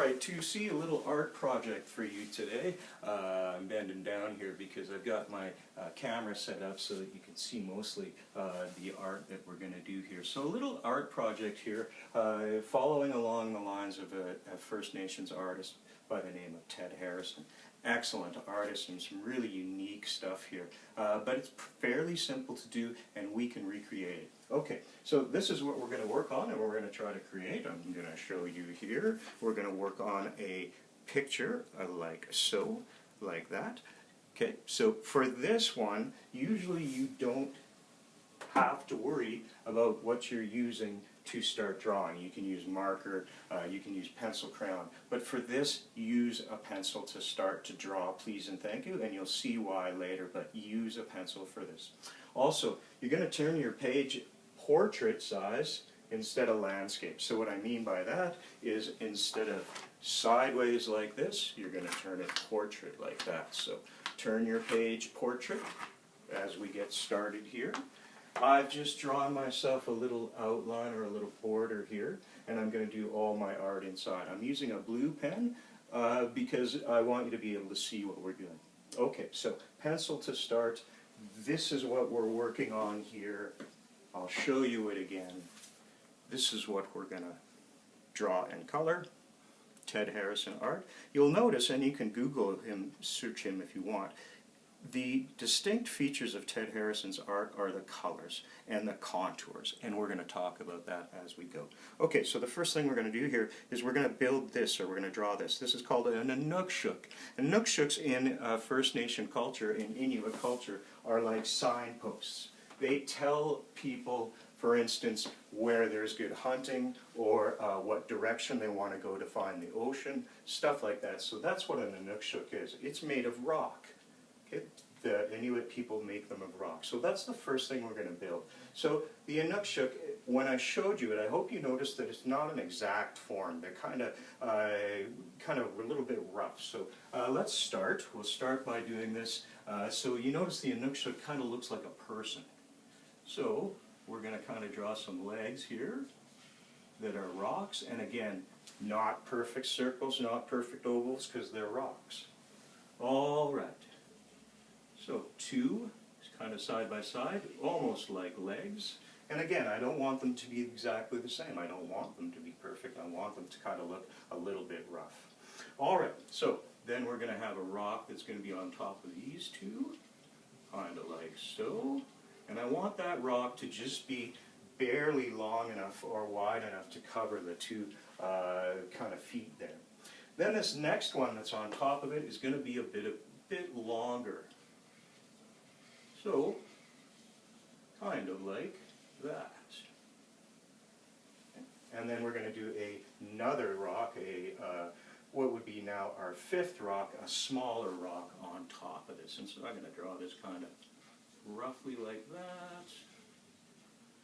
Alright, to see a little art project for you today. I'm bending down here because I've got my camera set up so that you can see mostly the art that we're going to do here. So a little art project here, following along the lines of a First Nations artist by the name of Ted Harrison. Excellent artist and some really unique stuff here, but it's fairly simple to do and we can recreate it. Okay, so this is what we're going to work on and we're going to try to create. I'm going to show you here. We're going to work on a picture like so, like that. Okay, so for this one, usually you don't have to worry about what you're using to start drawing. You can use marker, you can use pencil crayon, but for this, use a pencil to start to draw, please and thank you, and you'll see why later, but use a pencil for this. Also, you're going to turn your page portrait size instead of landscape. So what I mean by that is instead of sideways like this, you're going to turn it portrait like that. So turn your page portrait as we get started here. I've just drawn myself a little outline or a little border here, and I'm going to do all my art inside. I'm using a blue pen because I want you to be able to see what we're doing. Okay, so pencil to start. This is what we're working on here. I'll show you it again. This is what we're going to draw in color. Ted Harrison art. You'll notice, and you can Google him, search him if you want, the distinct features of Ted Harrison's art are the colors and the contours, and we're going to talk about that as we go. Okay, so the first thing we're going to do here is we're going to build this, or we're going to draw this. This is called an Inukshuk. Inukshuks in First Nation culture, in Inuit culture, are like signposts. They tell people, for instance, where there's good hunting or what direction they want to go to find the ocean, stuff like that. So that's what an Inukshuk is. It's made of rock. Okay? The Inuit people make them of rock. So that's the first thing we're going to build. So the Inukshuk, when I showed you it, I hope you noticed that it's not an exact form. They're kind of a little bit rough. So let's start. We'll start by doing this. So you notice the Inukshuk kind of looks like a person. So we're going to kind of draw some legs here that are rocks. And again, not perfect circles, not perfect ovals, because they're rocks. All right. So two, kind of side by side, almost like legs. And again, I don't want them to be exactly the same. I don't want them to be perfect. I want them to kind of look a little bit rough. All right, so then we're going to have a rock that's going to be on top of these two, kind of like so. And I want that rock to just be barely long enough or wide enough to cover the two kind of feet there. Then this next one that's on top of it is going to be a bit longer. So, kind of like that. And then we're going to do another rock, what would be now our fifth rock, a smaller rock on top of this. And so I'm going to draw this kind of roughly like that.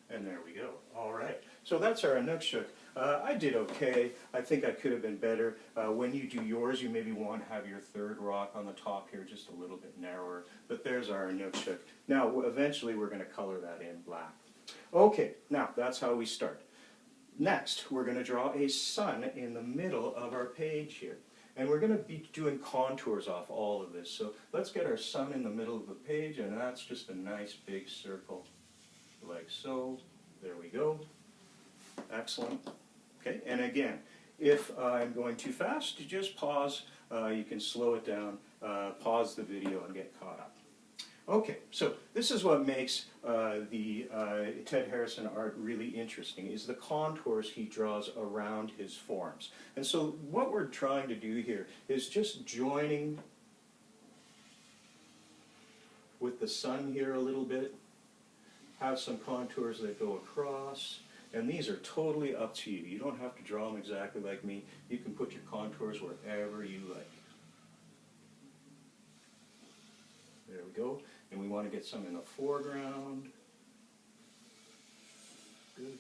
And there we go. All right. So that's our Inukshuk. I did okay. I think I could have been better. When you do yours, you maybe want to have your third rock on the top here just a little bit narrower. But there's our Inukshuk. Now, eventually, we're going to color that in black. Okay. Now, that's how we start. Next, we're going to draw a sun in the middle of our page here. And we're going to be doing contours off all of this. So let's get our sun in the middle of the page, and that's just a nice big circle. Like so. There we go. Excellent. Okay, and again, if I'm going too fast, you just pause. You can slow it down, pause the video, and get caught up. Okay, so this is what makes the Ted Harrison art really interesting, is the contours he draws around his forms. And so what we're trying to do here is just joining with the sun here a little bit, have some contours that go across, and these are totally up to you. You don't have to draw them exactly like me. You can put your contours wherever you like. There we go. And we want to get some in the foreground. Good.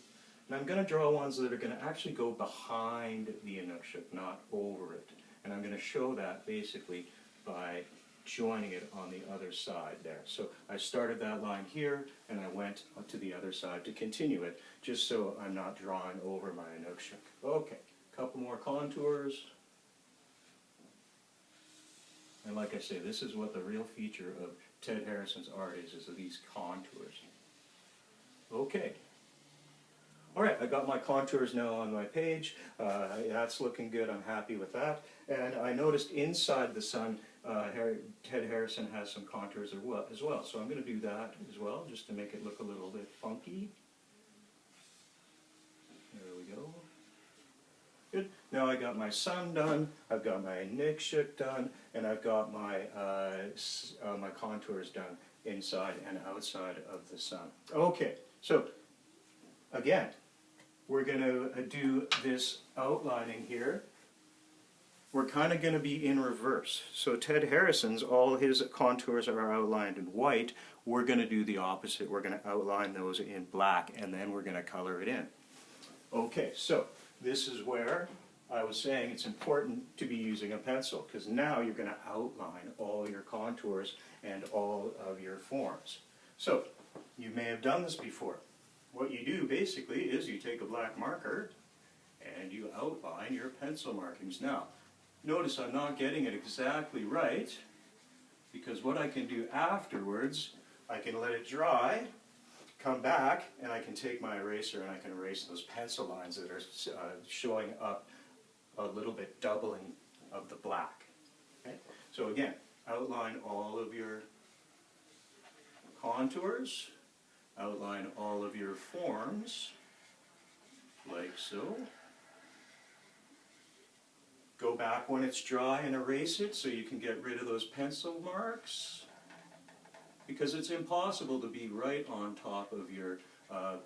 And I'm going to draw ones that are going to actually go behind the Inukshuk, not over it. And I'm going to show that basically by joining it on the other side there. So I started that line here, and I went to the other side to continue it, just so I'm not drawing over my Inukshuk. Okay, couple more contours. And like I say, this is what the real feature of Ted Harrison's art is these contours. Okay. All right, I got my contours now on my page. That's looking good. I'm happy with that. And I noticed inside the sun, Ted Harrison has some contours as well. So I'm going to do that as well, just to make it look a little bit funky. There we go. Good. Now I got my sun done, I've got my Inukshuk done, and I've got my my contours done inside and outside of the sun. Okay, so again, we're going to do this outlining here. We're kind of going to be in reverse. So Ted Harrison's, all his contours are outlined in white. We're going to do the opposite. We're going to outline those in black, and then we're going to color it in. Okay, so this is where I was saying it's important to be using a pencil, because now you're going to outline all your contours and all of your forms. So you may have done this before. What you do basically is you take a black marker and you outline your pencil markings. Now, notice I'm not getting it exactly right, because what I can do afterwards, I can let it dry, come back, and I can take my eraser and I can erase those pencil lines that are showing up a little bit, doubling of the black. Okay? So again, outline all of your contours, outline all of your forms, like so. Go back when it's dry and erase it so you can get rid of those pencil marks, because it's impossible to be right on top of your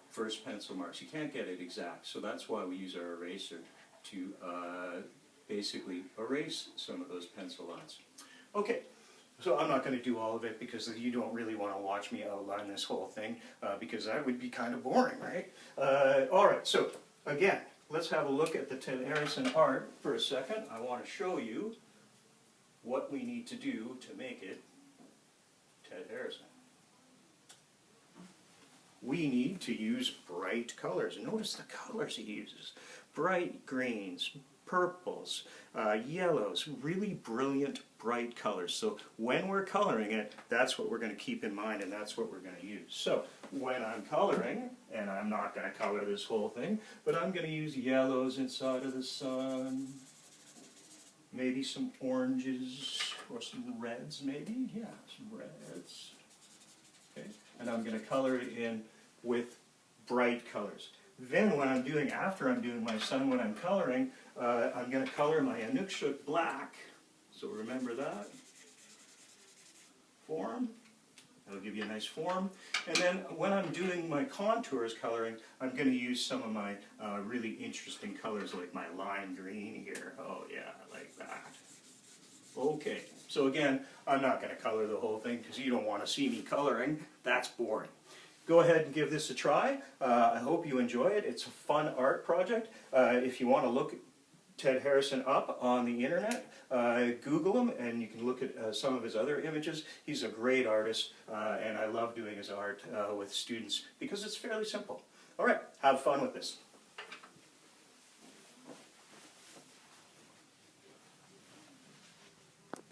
first pencil marks. You can't get it exact, so that's why we use our eraser to basically erase some of those pencil lines. Okay, so I'm not going to do all of it, because you don't really want to watch me outline this whole thing, because that would be kind of boring, right? All right, so again, let's have a look at the Ted Harrison art for a second. I want to show you what we need to do to make it Ted Harrison. We need to use bright colors. Notice the colors he uses. Bright greens, purples, yellows, really brilliant, bright colors. So when we're coloring it, that's what we're going to keep in mind, and that's what we're going to use. So when I'm coloring, and I'm not going to color this whole thing, but I'm going to use yellows inside of the sun, maybe some oranges, or some reds maybe, yeah, some reds. Okay, and I'm going to color it in with bright colors. Then when I'm doing, after I'm doing my sun, when I'm coloring, I'm going to color my Inukshuk black. So remember that form. That'll give you a nice form. And then when I'm doing my contours coloring, I'm going to use some of my really interesting colors, like my lime green here. Oh yeah, like that. Okay, so again, I'm not going to color the whole thing, because you don't want to see me coloring. That's boring. Go ahead and give this a try. I hope you enjoy it. It's a fun art project. If you want to look Ted Harrison up on the internet, Google him, and you can look at some of his other images. He's a great artist, and I love doing his art with students, because it's fairly simple. All right, have fun with this.